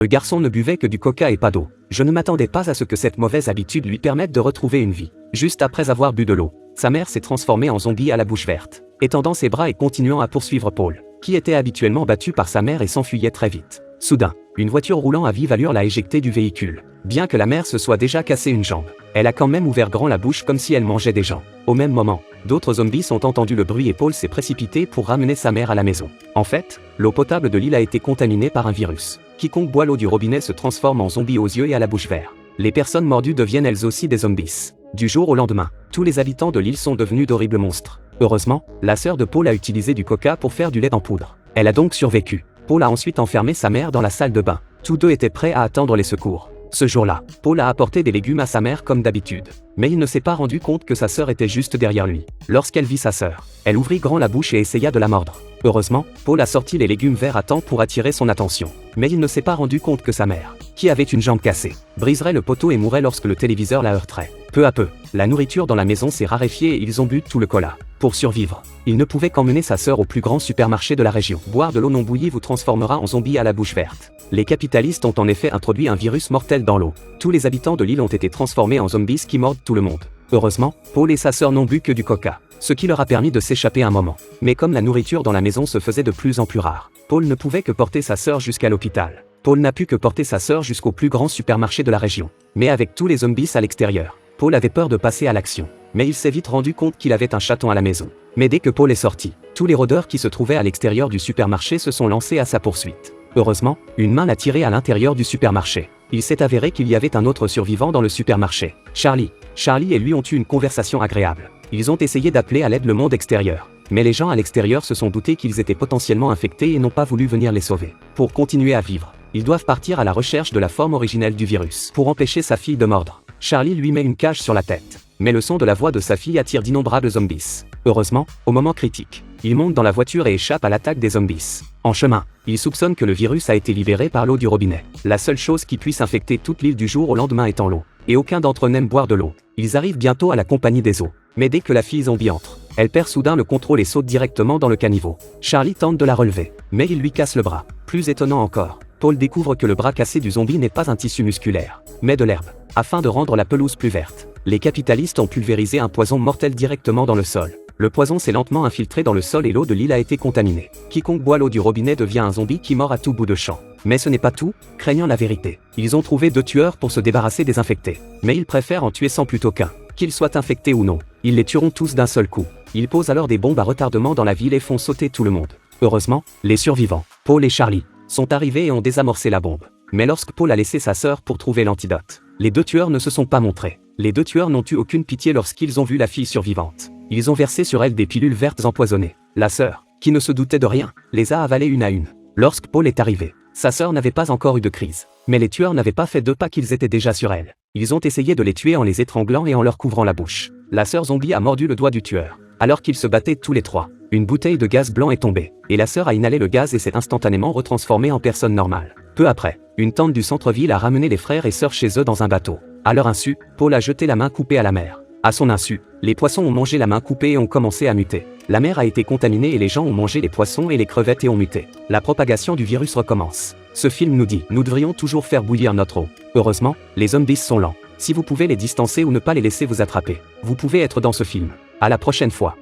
Le garçon ne buvait que du coca et pas d'eau. Je ne m'attendais pas à ce que cette mauvaise habitude lui permette de retrouver une vie. Juste après avoir bu de l'eau, sa mère s'est transformée en zombie à la bouche verte, étendant ses bras et continuant à poursuivre Paul, qui était habituellement battu par sa mère et s'enfuyait très vite. Soudain, une voiture roulant à vive allure l'a éjecté du véhicule. Bien que la mère se soit déjà cassé une jambe, elle a quand même ouvert grand la bouche comme si elle mangeait des gens. Au même moment, d'autres zombies ont entendu le bruit et Paul s'est précipité pour ramener sa mère à la maison. En fait, l'eau potable de l'île a été contaminée par un virus. Quiconque boit l'eau du robinet se transforme en zombie aux yeux et à la bouche verte. Les personnes mordues deviennent elles aussi des zombies. Du jour au lendemain, tous les habitants de l'île sont devenus d'horribles monstres. Heureusement, la sœur de Paul a utilisé du coca pour faire du lait en poudre. Elle a donc survécu. Paul a ensuite enfermé sa mère dans la salle de bain. Tous deux étaient prêts à attendre les secours. Ce jour-là, Paul a apporté des légumes à sa mère comme d'habitude. Mais il ne s'est pas rendu compte que sa sœur était juste derrière lui. Lorsqu'elle vit sa sœur, elle ouvrit grand la bouche et essaya de la mordre. Heureusement, Paul a sorti les légumes verts à temps pour attirer son attention. Mais il ne s'est pas rendu compte que sa mère, qui avait une jambe cassée, briserait le poteau et mourrait lorsque le téléviseur la heurterait. Peu à peu, la nourriture dans la maison s'est raréfiée et ils ont bu tout le cola. Pour survivre, il ne pouvait qu'emmener sa sœur au plus grand supermarché de la région. Boire de l'eau non bouillie vous transformera en zombie à la bouche verte. Les capitalistes ont en effet introduit un virus mortel dans l'eau. Tous les habitants de l'île ont été transformés en zombies qui mordent tout le monde. Heureusement, Paul et sa sœur n'ont bu que du coca, ce qui leur a permis de s'échapper un moment. Mais comme la nourriture dans la maison se faisait de plus en plus rare, Paul ne pouvait que porter sa sœur jusqu'à l'hôpital. Paul n'a pu que porter sa sœur jusqu'au plus grand supermarché de la région. Mais avec tous les zombies à l'extérieur, Paul avait peur de passer à l'action. Mais il s'est vite rendu compte qu'il avait un chaton à la maison. Mais dès que Paul est sorti, tous les rôdeurs qui se trouvaient à l'extérieur du supermarché se sont lancés à sa poursuite. Heureusement, une main l'a tiré à l'intérieur du supermarché. Il s'est avéré qu'il y avait un autre survivant dans le supermarché, Charlie. Charlie et lui ont eu une conversation agréable. Ils ont essayé d'appeler à l'aide le monde extérieur. Mais les gens à l'extérieur se sont doutés qu'ils étaient potentiellement infectés et n'ont pas voulu venir les sauver. Pour continuer à vivre, ils doivent partir à la recherche de la forme originelle du virus pour empêcher sa fille de mordre. Charlie lui met une cage sur la tête. Mais le son de la voix de sa fille attire d'innombrables zombies. Heureusement, au moment critique, il monte dans la voiture et échappe à l'attaque des zombies. En chemin, il soupçonne que le virus a été libéré par l'eau du robinet. La seule chose qui puisse infecter toute l'île du jour au lendemain étant l'eau. Et aucun d'entre eux n'aime boire de l'eau. Ils arrivent bientôt à la compagnie des eaux. Mais dès que la fille zombie entre, elle perd soudain le contrôle et saute directement dans le caniveau. Charlie tente de la relever, mais il lui casse le bras. Plus étonnant encore, Paul découvre que le bras cassé du zombie n'est pas un tissu musculaire, mais de l'herbe. Afin de rendre la pelouse plus verte, les capitalistes ont pulvérisé un poison mortel directement dans le sol. Le poison s'est lentement infiltré dans le sol et l'eau de l'île a été contaminée. Quiconque boit l'eau du robinet devient un zombie qui mord à tout bout de champ. Mais ce n'est pas tout, craignant la vérité. Ils ont trouvé 2 tueurs pour se débarrasser des infectés. Mais ils préfèrent en tuer 100 plutôt qu'un. Qu'ils soient infectés ou non, ils les tueront tous d'un seul coup. Ils posent alors des bombes à retardement dans la ville et font sauter tout le monde. Heureusement, les survivants, Paul et Charlie, sont arrivés et ont désamorcé la bombe. Mais lorsque Paul a laissé sa sœur pour trouver l'antidote, les 2 tueurs ne se sont pas montrés. Les 2 tueurs n'ont eu aucune pitié lorsqu'ils ont vu la fille survivante. Ils ont versé sur elle des pilules vertes empoisonnées. La sœur, qui ne se doutait de rien, les a avalées une à une. Lorsque Paul est arrivé, sa sœur n'avait pas encore eu de crise. Mais les tueurs n'avaient pas fait 2 pas qu'ils étaient déjà sur elle. Ils ont essayé de les tuer en les étranglant et en leur couvrant la bouche. La sœur zombie a mordu le doigt du tueur. Alors qu'ils se battaient tous les 3, une bouteille de gaz blanc est tombée, et la sœur a inhalé le gaz et s'est instantanément retransformée en personne normale. Peu après, une tante du centre-ville a ramené les frères et sœurs chez eux dans un bateau. À leur insu, Paul a jeté la main coupée à la mer. À son insu, les poissons ont mangé la main coupée et ont commencé à muter. La mer a été contaminée et les gens ont mangé les poissons et les crevettes et ont muté. La propagation du virus recommence. Ce film nous dit, nous devrions toujours faire bouillir notre eau. Heureusement, les zombies sont lents. Si vous pouvez les distancer ou ne pas les laisser vous attraper, vous pouvez être dans ce film. À la prochaine fois.